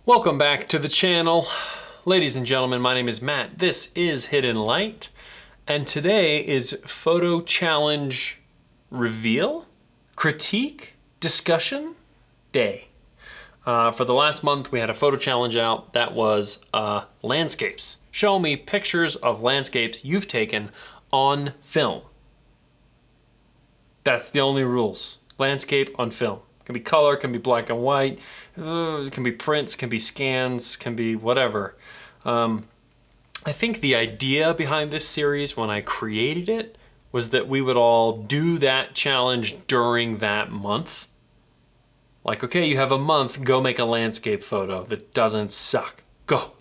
Welcome back to the channel. Ladies and gentlemen, my name is Matt. This is Hidden Light, and today is Photo Challenge Reveal, Critique, Discussion Day. For the last month, we had a photo challenge out that was landscapes. Show me pictures of landscapes you've taken on film. That's the only rules. Landscape on film. Can be color, can be black and white, it can be prints, can be scans, can be whatever. I think the idea behind this series when I created it was that we would all do that challenge during that month. Like, okay, you have a month, go make a landscape photo that doesn't suck. Go.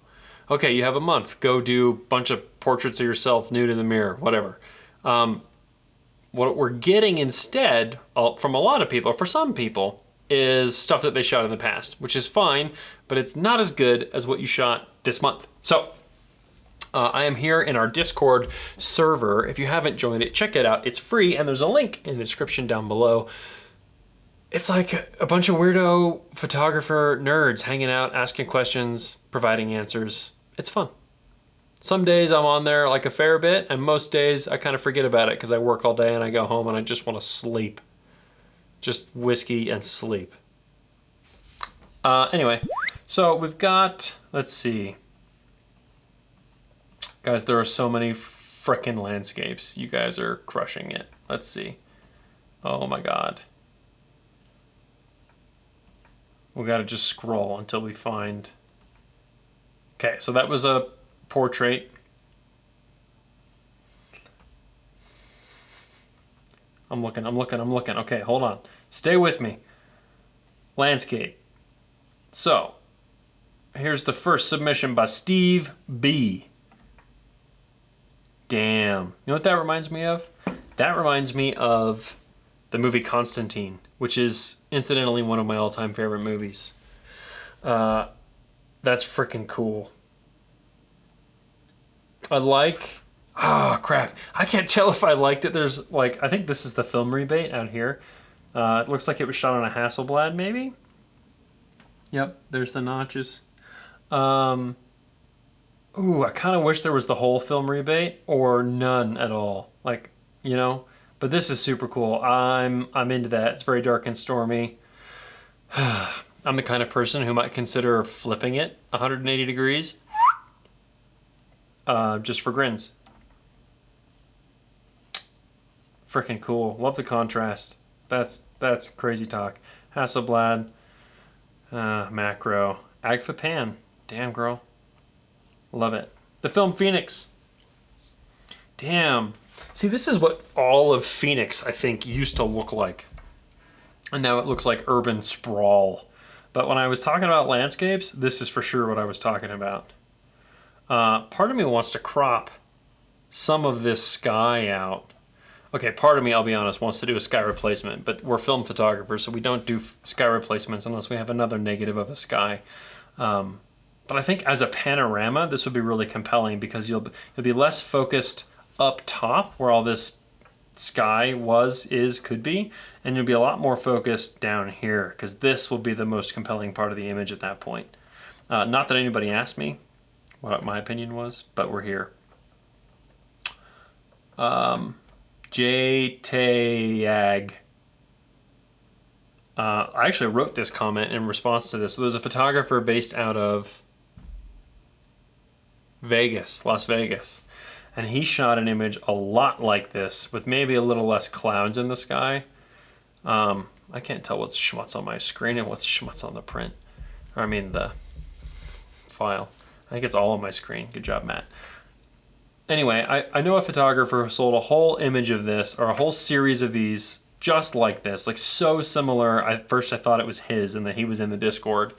Okay, you have a month, go do a bunch of portraits of yourself nude in the mirror, whatever. What we're getting instead from a lot of people, for some people, is stuff that they shot in the past, which is fine, but it's not as good as what you shot this month. So I am here in our Discord server. If you haven't joined it, check it out. It's free, and there's a link in the description down below. It's like a bunch of weirdo photographer nerds hanging out, asking questions, providing answers. It's fun. Some days I'm on there like a fair bit, and most days I kind of forget about it because I work all day and I go home and I just want to sleep. Just whiskey and sleep. Anyway, so we've got, let's see. Guys, there are so many frickin' landscapes. You guys are crushing it. Let's see. Oh my God. We gotta just scroll until we find. Okay, so that was a portrait. I'm looking. Okay, hold on. Stay with me. Landscape. So, here's the first submission by Steve B. Damn. You know what that reminds me of? That reminds me of the movie Constantine, which is incidentally one of my all-time favorite movies. That's freaking cool. I like, crap. I can't tell if I liked it. There's like, I think this is the film rebate out here. It looks like it was shot on a Hasselblad, maybe? Yep, there's the notches. Ooh, I kind of wish there was the whole film rebate or none at all. Like, you know, but this is super cool. I'm into that. It's very dark and stormy. I'm the kind of person who might consider flipping it 180 degrees. Just for grins. Freaking cool. Love the contrast. That's crazy talk. Hasselblad, macro, Agfa Pan. Damn, girl. Love it. The film Phoenix. Damn. See, this is what all of Phoenix, I think, used to look like. And now it looks like urban sprawl. But when I was talking about landscapes, this is for sure what I was talking about. Part of me wants to crop some of this sky out. Okay, part of me, I'll be honest, wants to do a sky replacement, but we're film photographers, so we don't do sky replacements unless we have another negative of a sky. But I think as a panorama, this would be really compelling because you'll be less focused up top where all this sky could be, and you'll be a lot more focused down here because this will be the most compelling part of the image at that point. Not that anybody asked me what my opinion was, but we're here. J-Tayag. I actually wrote this comment in response to this. So there's a photographer based out of Vegas, Las Vegas, and he shot an image a lot like this with maybe a little less clouds in the sky. I can't tell what's schmutz on my screen and what's schmutz on the print. Or I mean the file. I think it's all on my screen. Good job, Matt. Anyway, I know a photographer who sold a whole image of this, or a whole series of these, just like this, like so similar. At first I thought it was his and that he was in the Discord,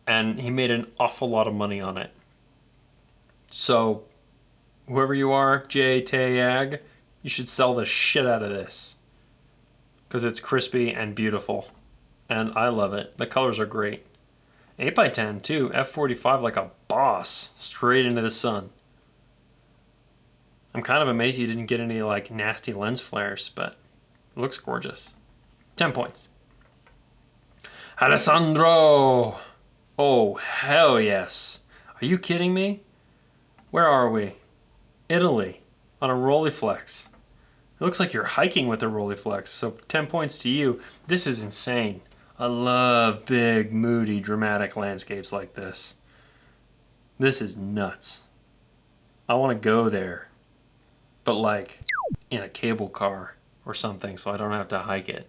and he made an awful lot of money on it. So, whoever you are, J-Tayag, you should sell the shit out of this. Because it's crispy and beautiful. And I love it. The colors are great. 8x10 too, f45 like a boss, straight into the sun. I'm kind of amazed you didn't get any like nasty lens flares, but it looks gorgeous. 10 points. Alessandro! Oh, hell yes. Are you kidding me? Where are we? Italy, on a Rolleiflex. It looks like you're hiking with a Rolleiflex, so 10 points to you. This is insane. I love big, moody, dramatic landscapes like this. This is nuts. I want to go there, but like in a cable car or something so I don't have to hike it.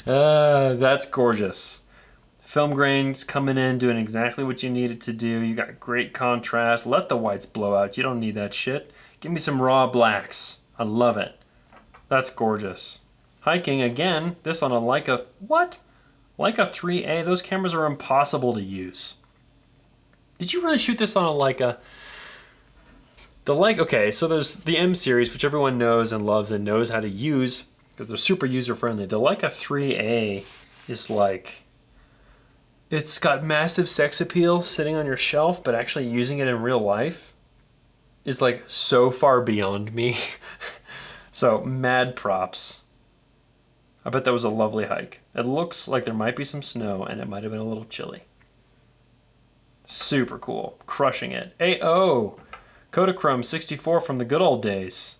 That's gorgeous. Film grains coming in, doing exactly what you need it to do. You got great contrast. Let the whites blow out. You don't need that shit. Give me some raw blacks. I love it. That's gorgeous. Hiking again, this on a Leica, what? Leica 3A, those cameras are impossible to use. Did you really shoot this on a Leica? The Leica, okay, so there's the M series, which everyone knows and loves and knows how to use because they're super user friendly. The Leica 3A is like, it's got massive sex appeal sitting on your shelf, but actually using it in real life is like so far beyond me. So mad props. I bet that was a lovely hike. It looks like there might be some snow and it might have been a little chilly. Super cool. Crushing it. AO! Kodachrome 64 from the good old days.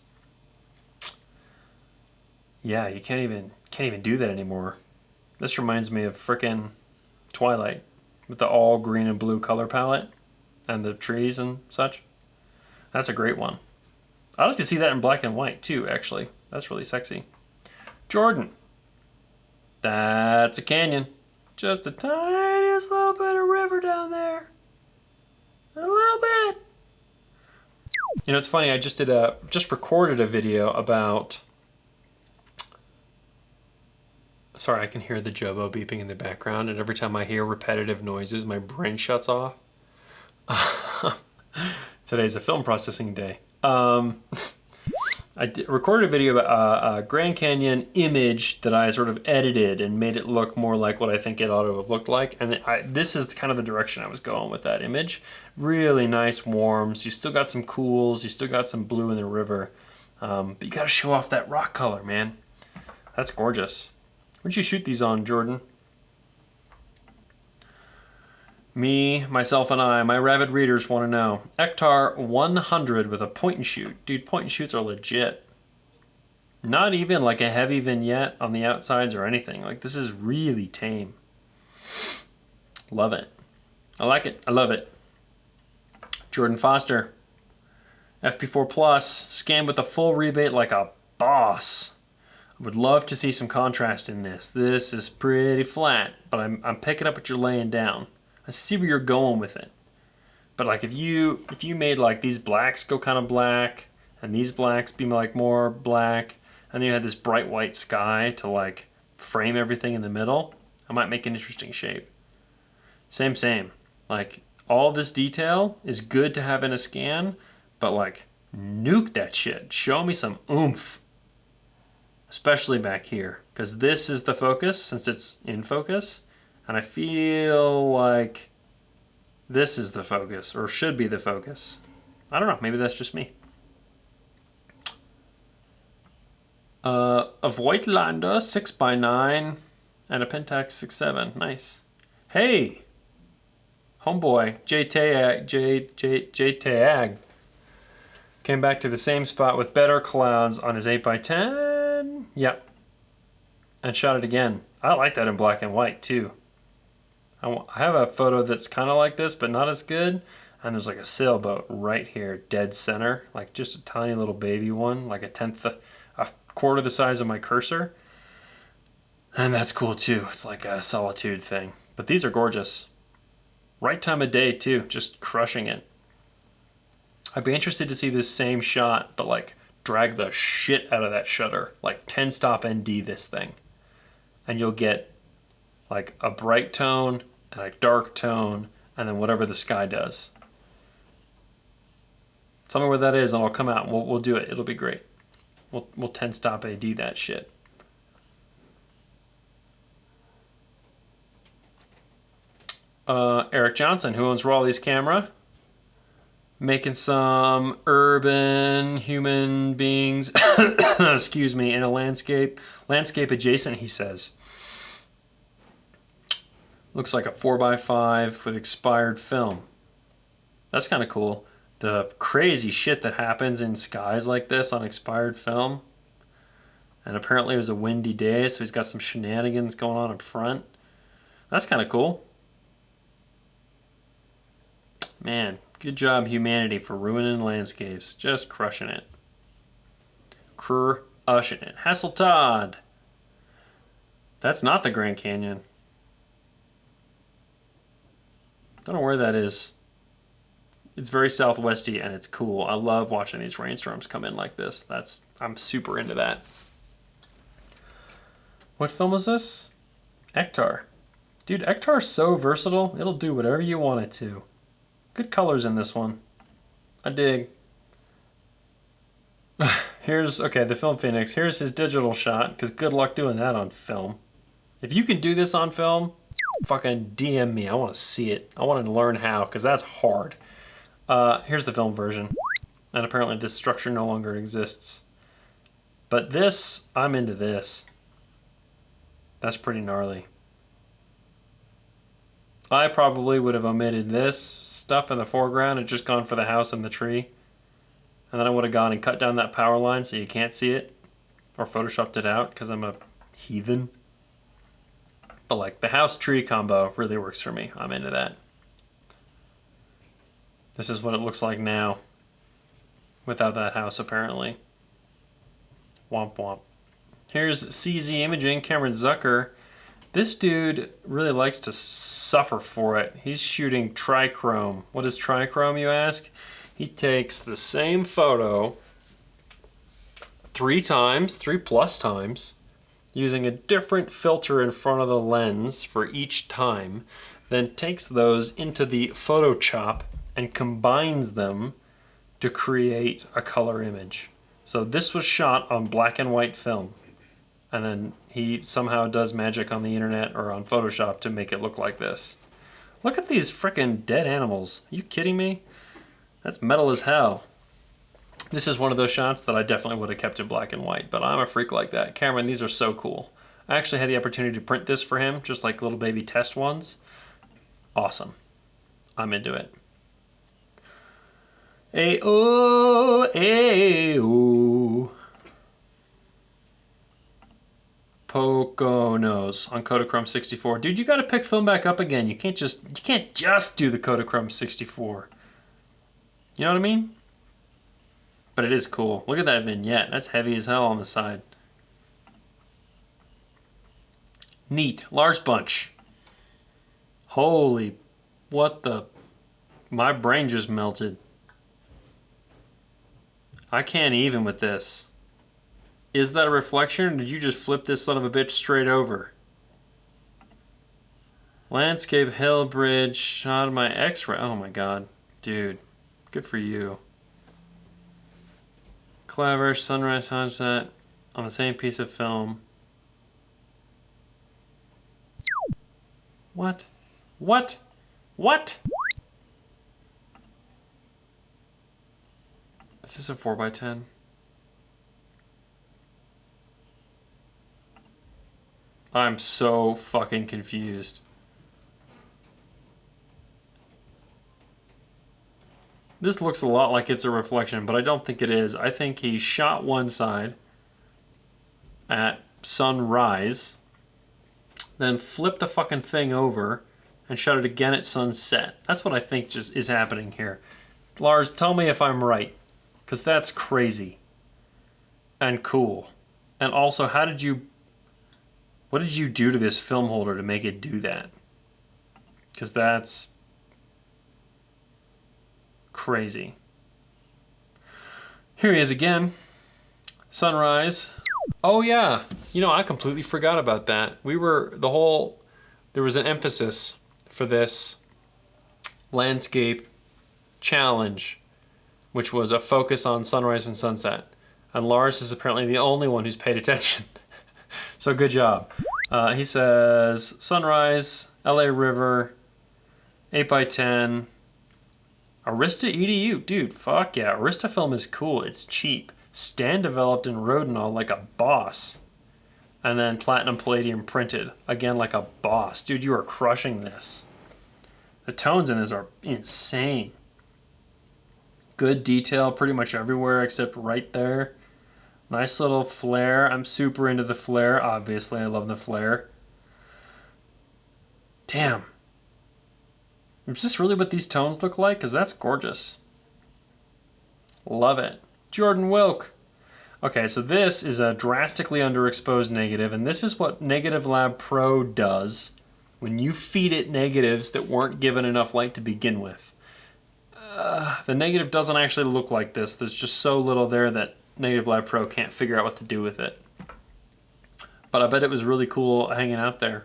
Yeah, you can't even do that anymore. This reminds me of frickin' Twilight with the all green and blue color palette and the trees and such. That's a great one. I'd like to see that in black and white too, actually. That's really sexy. Jordan. That's a canyon. Just the tiniest little bit of river down there. A little bit. You know, it's funny, I just recorded a video about, sorry, I can hear the Jobo beeping in the background, and every time I hear repetitive noises, my brain shuts off. Today's a film processing day. I recorded a video about a Grand Canyon image that I sort of edited and made it look more like what I think it ought to have looked like. And this is kind of the direction I was going with that image. Really nice warms. You still got some cools. You still got some blue in the river. But you got to show off that rock color, man. That's gorgeous. Where'd you shoot these on, Jordan? Me, myself, and I, my rabid readers want to know. Ektar 100 with a point and shoot. Dude, point and shoots are legit. Not even like a heavy vignette on the outsides or anything. Like, this is really tame. Love it. I like it. I love it. Jordan Foster. FP4 Plus. Scanned with a full rebate like a boss. I would love to see some contrast in this. This is pretty flat, but I'm picking up what you're laying down. I see where you're going with it. But like if you made like these blacks go kind of black and these blacks be like more black and then you had this bright white sky to like frame everything in the middle, I might make an interesting shape. Same. Like all this detail is good to have in a scan, but like nuke that shit. Show me some oomph. Especially back here, because this is the focus since it's in focus. And I feel like this is the focus, or should be the focus. I don't know, maybe that's just me. A Voigtlander 6x9 and a Pentax 6.7, nice. Hey, homeboy, J-Tag came back to the same spot with better clouds on his 8x10. Yep, and shot it again. I like that in black and white too. I have a photo that's kind of like this, but not as good. And there's like a sailboat right here, dead center, like just a tiny little baby one, like a quarter the size of my cursor. And that's cool too. It's like a solitude thing. But these are gorgeous. Right time of day too, just crushing it. I'd be interested to see this same shot, but like drag the shit out of that shutter, like 10 stop ND this thing. And you'll get like a bright tone and a dark tone, and then whatever the sky does. Tell me where that is, and I'll come out and we'll do it. It'll be great. We'll 10 stop AD that shit. Eric Johnson, who owns Raleigh's camera, making some urban human beings, excuse me, in a landscape adjacent, he says. Looks like a 4x5 with expired film. That's kind of cool. The crazy shit that happens in skies like this on expired film. And apparently it was a windy day, so he's got some shenanigans going on up front. That's kind of cool. Man, good job humanity for ruining landscapes. Just crushing it. Crushing it. Hasseltod. That's not the Grand Canyon. Don't know where that is. It's very southwesty and it's cool. I love watching these rainstorms come in like this. I'm super into that. What film is this? Ektar. Dude, Ektar's so versatile. It'll do whatever you want it to. Good colors in this one. I dig. Okay, the Film Phoenix. Here's his digital shot, because good luck doing that on film. If you can do this on film, fucking DM me. I want to see it. I want to learn how, because that's hard. Here's the film version. And apparently this structure no longer exists. But this, I'm into this. That's pretty gnarly. I probably would have omitted this stuff in the foreground and just gone for the house and the tree. And then I would have gone and cut down that power line so you can't see it. Or photoshopped it out because I'm a heathen. But like the house tree combo really works for me. I'm into that. This is what it looks like now. Without that house apparently. Womp womp. Here's CZ Imaging, Cameron Zucker. This dude really likes to suffer for it. He's shooting trichrome. What is trichrome, you ask? He takes the same photo 3 plus times, using a different filter in front of the lens for each time, then takes those into the Photoshop and combines them to create a color image. So this was shot on black and white film. And then he somehow does magic on the internet or on Photoshop to make it look like this. Look at these frickin' dead animals. Are you kidding me? That's metal as hell. This is one of those shots that I definitely would have kept in black and white, but I'm a freak like that. Cameron, these are so cool. I actually had the opportunity to print this for him, just like little baby test ones. Awesome. I'm into it. Ayo, ayo. Poconos on Kodachrome 64. Dude, you gotta pick film back up again. You can't just do the Kodachrome 64. You know what I mean? But it is cool. Look at that vignette. That's heavy as hell on the side. Neat. Lars Bunch. Holy, what the... My brain just melted. I can't even with this. Is that a reflection, or did you just flip this son of a bitch straight over? Landscape hill bridge shot of my X-ray. Oh my god. Dude. Good for you. Clever sunrise sunset on the same piece of film. What? What? What? Is this a 4x10? I'm so fucking confused. This looks a lot like it's a reflection, but I don't think it is. I think he shot one side at sunrise, then flipped the fucking thing over and shot it again at sunset. That's what I think just is happening here. Lars, tell me if I'm right, because that's crazy and cool. And also, what did you do to this film holder to make it do that? Because that's crazy. Here he is again. Sunrise. Oh yeah. You know, I completely forgot about that. There was an emphasis for this landscape challenge, which was a focus on sunrise and sunset. And Lars is apparently the only one who's paid attention. So good job. He says, sunrise, LA River, 8x10, Arista EDU. Dude, fuck yeah. Arista film is cool. It's cheap. Stan developed and rode and all like a boss. And then platinum palladium printed. Again, like a boss. Dude, you are crushing this. The tones in this are insane. Good detail pretty much everywhere except right there. Nice little flare. I'm super into the flare. Obviously, I love the flare. Damn. Is this really what these tones look like? Because that's gorgeous. Love it. Jordan Wilk. Okay, so this is a drastically underexposed negative, and this is what Negative Lab Pro does when you feed it negatives that weren't given enough light to begin with. The negative doesn't actually look like this. There's just so little there that Negative Lab Pro can't figure out what to do with it. But I bet it was really cool hanging out there.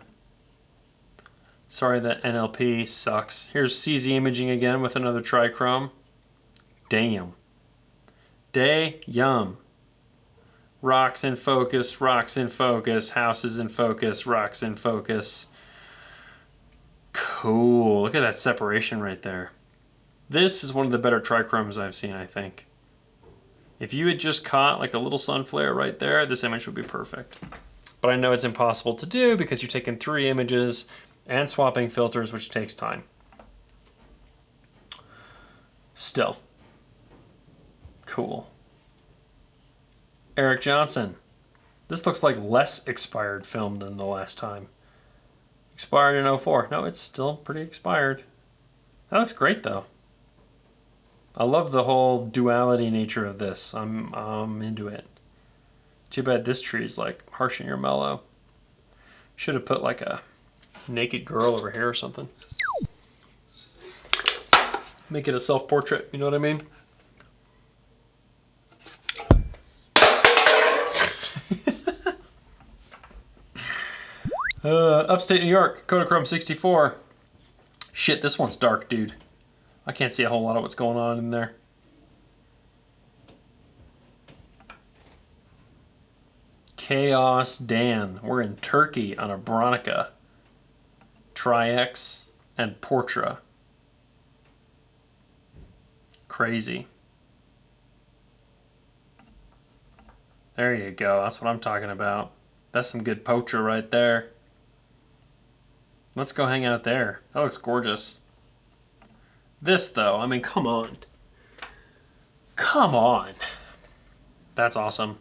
Sorry that NLP sucks. Here's CZ Imaging again with another trichrome. Damn. Yum. Rocks in focus, houses in focus, rocks in focus. Cool. Look at that separation right there. This is one of the better trichromes I've seen, I think. If you had just caught like a little sun flare right there, this image would be perfect. But I know it's impossible to do because you're taking 3 images and swapping filters, which takes time. Still. Cool. Eric Johnson. This looks like less expired film than the last time. Expired in 04. No, it's still pretty expired. That looks great though. I love the whole duality nature of this. I'm into it. Too bad this tree is like harsh and you're mellow. Should have put like a naked girl over here or something. Make it a self-portrait, you know what I mean? Upstate New York, Kodachrome 64. Shit, this one's dark, dude. I can't see a whole lot of what's going on in there. Chaos Dan. We're in Turkey on a Bronica. Tri-X and Portra. Crazy. There you go. That's what I'm talking about. That's some good Portra right there. Let's go hang out there. That looks gorgeous. This, though, I mean, come on. Come on. That's awesome.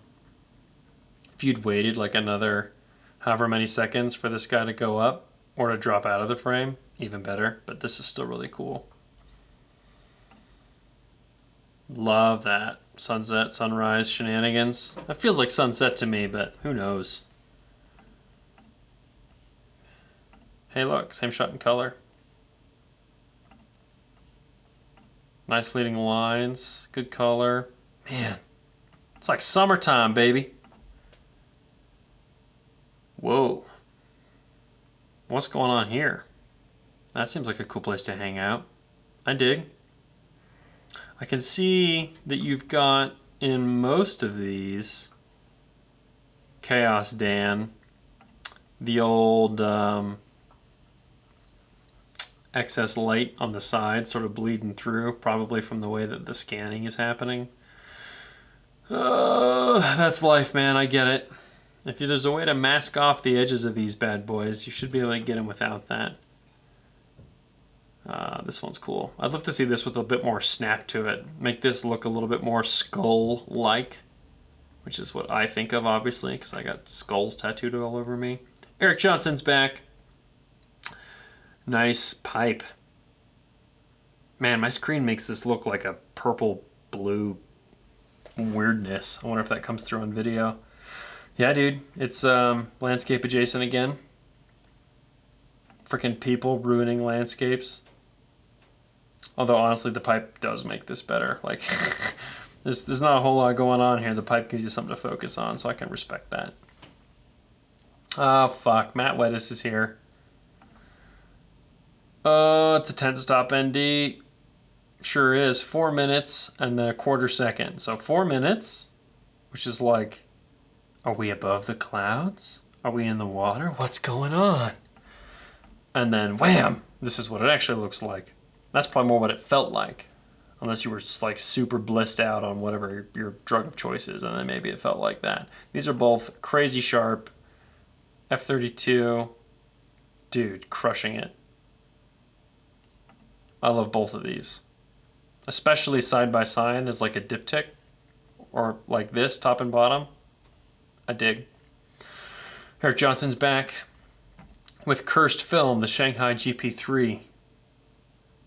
If you'd waited like another however many seconds for this guy to go up or to drop out of the frame, even better. But this is still really cool. Love that. Sunset, sunrise shenanigans. That feels like sunset to me, but who knows? Hey, look, same shot in color. Nice leading lines, good color. Man, it's like summertime, baby. Whoa. What's going on here? That seems like a cool place to hang out. I dig. I can see that you've got in most of these Chaos Dan the old excess light on the side sort of bleeding through, probably from the way that the scanning is happening. That's life, man. I get it. If there's a way to mask off the edges of these bad boys, you should be able to get them without that. This one's cool. I'd love to see this with a bit more snap to it. Make this look a little bit more skull-like, which is what I think of, obviously, because I got skulls tattooed all over me. Eric Johnson's back. Nice pipe. Man, my screen makes this look like a purple-blue weirdness. I wonder if that comes through on video. Yeah, dude. It's landscape adjacent again. Freaking people ruining landscapes. Although, honestly, the pipe does make this better. Like, there's not a whole lot going on here. The pipe gives you something to focus on, so I can respect that. Oh, fuck. Matt Weddis is here. It's a 10-stop ND. Sure is. 4 minutes and then a quarter second. So 4 minutes, which is like, are we above the clouds? Are we in the water? What's going on? And then wham! This is what it actually looks like. That's probably more what it felt like. Unless you were just like super blissed out on whatever your drug of choice is, and then maybe it felt like that. These are both crazy sharp, F32. Dude, crushing it. I love both of these. Especially side by side as like a diptych. Or like this, top and bottom. I dig. Eric Johnson's back with Cursed Film, the Shanghai GP3.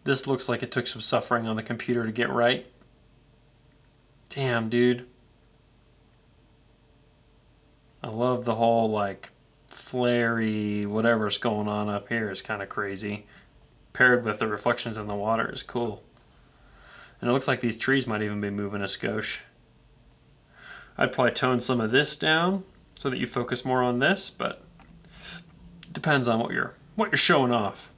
This looks like it took some suffering on the computer to get right. Damn, dude. I love the whole like flary whatever's going on up here is kind of crazy. Paired with the reflections in the water is cool. And it looks like these trees might even be moving a skosh. I'd probably tone some of this down so that you focus more on this, but it depends on what you're showing off.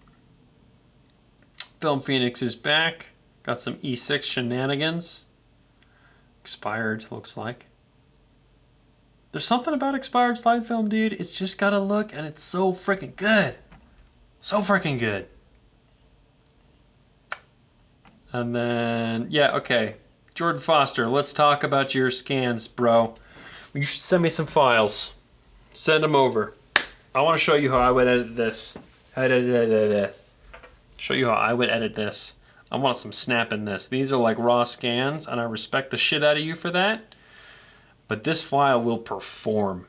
Film Phoenix is back. Got some E6 shenanigans. Expired, looks like. There's something about expired slide film, dude. It's just gotta look, and it's so freaking good. So freaking good. And then, yeah, okay. Jordan Foster, let's talk about your scans, bro. You should send me some files. Send them over. I want to show you how I would edit this. Show you how I would edit this. I want some snap in this. These are like raw scans, and I respect the shit out of you for that. But this file will perform.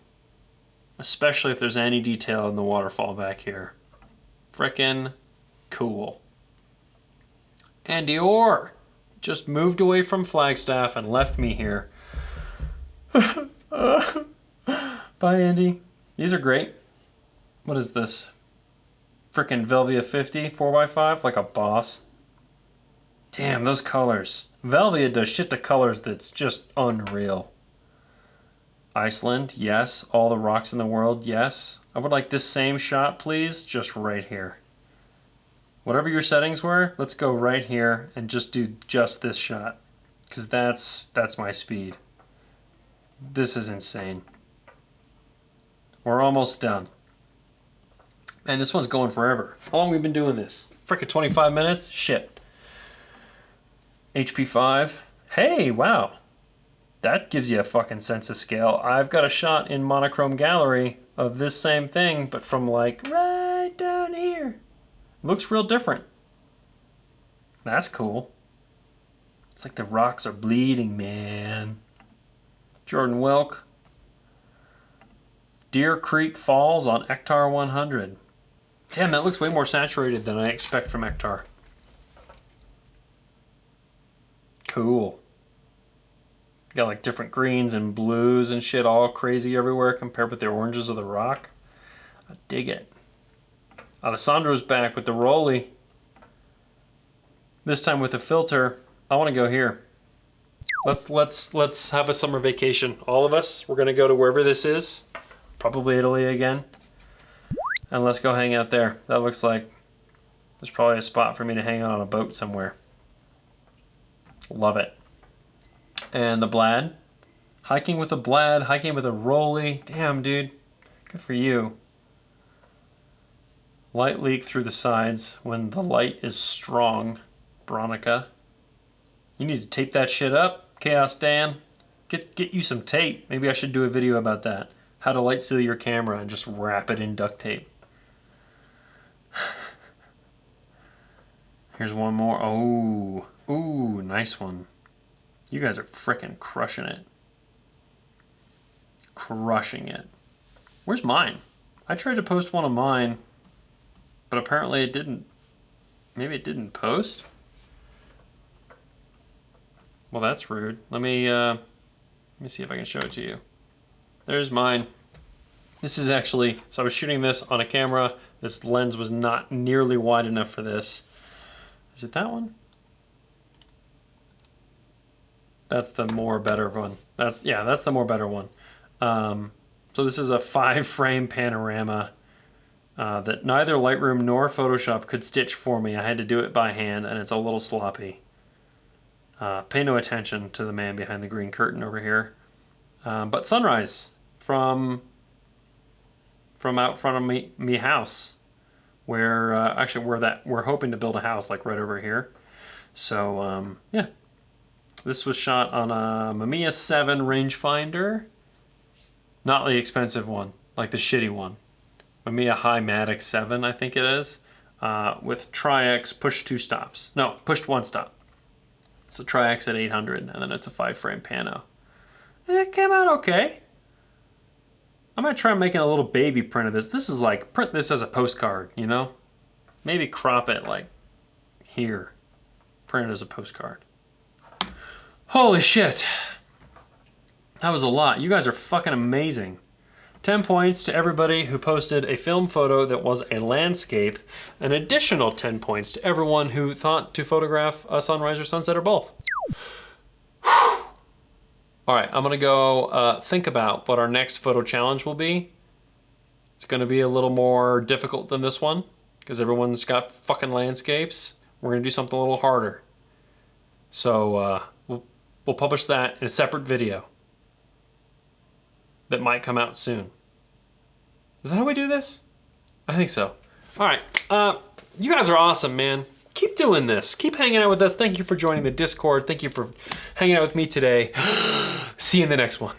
Especially if there's any detail in the waterfall back here. Frickin' cool. Andy Orr just moved away from Flagstaff and left me here. Bye, Andy. These are great. What is this? Frickin' Velvia 50, 4x5, like a boss. Damn, those colors. Velvia does shit to colors that's just unreal. Iceland, yes. All the rocks in the world, yes. I would like this same shot, please, just right here. Whatever your settings were, let's go right here and just do just this shot. Because that's my speed. This is insane. We're almost done. And this one's going forever. How long have we been doing this? Frickin' 25 minutes? Shit. HP5. Hey, wow. That gives you a fucking sense of scale. I've got a shot in Monochrome Gallery of this same thing, but from like right down here. Looks real different. That's cool. It's like the rocks are bleeding, man. Jordan Wilk. Deer Creek Falls on Ektar 100. Damn, that looks way more saturated than I expect from Ektar. Cool. Got like different greens and blues and shit all crazy everywhere compared with the oranges of the rock. I dig it. Alessandro's back with the Rolly. This time with a filter. I want to go here. Let's have a summer vacation. All of us. We're gonna go to wherever this is. Probably Italy again. And let's go hang out there. That looks like there's probably a spot for me to hang out on a boat somewhere. Love it. And the Blad. Hiking with a Blad, hiking with a Rolly. Damn, dude. Good for you. Light leak through the sides when the light is strong. Bronica. You need to tape that shit up, Chaos Dan. Get you some tape. Maybe I should do a video about that. How to light seal your camera and just wrap it in duct tape. Here's one more. Oh. Ooh, nice one. You guys are frickin' crushing it. Crushing it. Where's mine? I tried to post one of mine, but apparently it didn't. Maybe it didn't post? Well, that's rude. Let me see if I can show it to you. There's mine. This is actually, so I was shooting this on a camera. This lens was not nearly wide enough for this. Is it that one? That's the more better one. That's the more better one. So this is a 5-frame panorama that neither Lightroom nor Photoshop could stitch for me. I had to do it by hand, and it's a little sloppy. Pay no attention to the man behind the green curtain over here. But sunrise from out front of me house, where actually we're hoping to build a house like right over here. So yeah. This was shot on a Mamiya 7 rangefinder. Not the expensive one, like the shitty one. Mamiya High-Matic 7, I think it is, with Tri-X push 2 stops. No, pushed 1 stop. So Tri-X at 800, and then it's a 5-frame pano. It came out okay. I'm gonna try making a little baby print of this. This is like, print this as a postcard, you know? Maybe crop it like here. Print it as a postcard. Holy shit. That was a lot. You guys are fucking amazing. 10 points to everybody who posted a film photo that was a landscape. An additional 10 points to everyone who thought to photograph a sunrise or sunset or both. All right, I'm gonna go think about what our next photo challenge will be. It's gonna be a little more difficult than this one because everyone's got fucking landscapes. We're gonna do something a little harder. So we'll publish that in a separate video that might come out soon. Is that how we do this? I think so. All right, you guys are awesome, man. Keep doing this. Keep hanging out with us. Thank you for joining the Discord. Thank you for hanging out with me today. See you in the next one.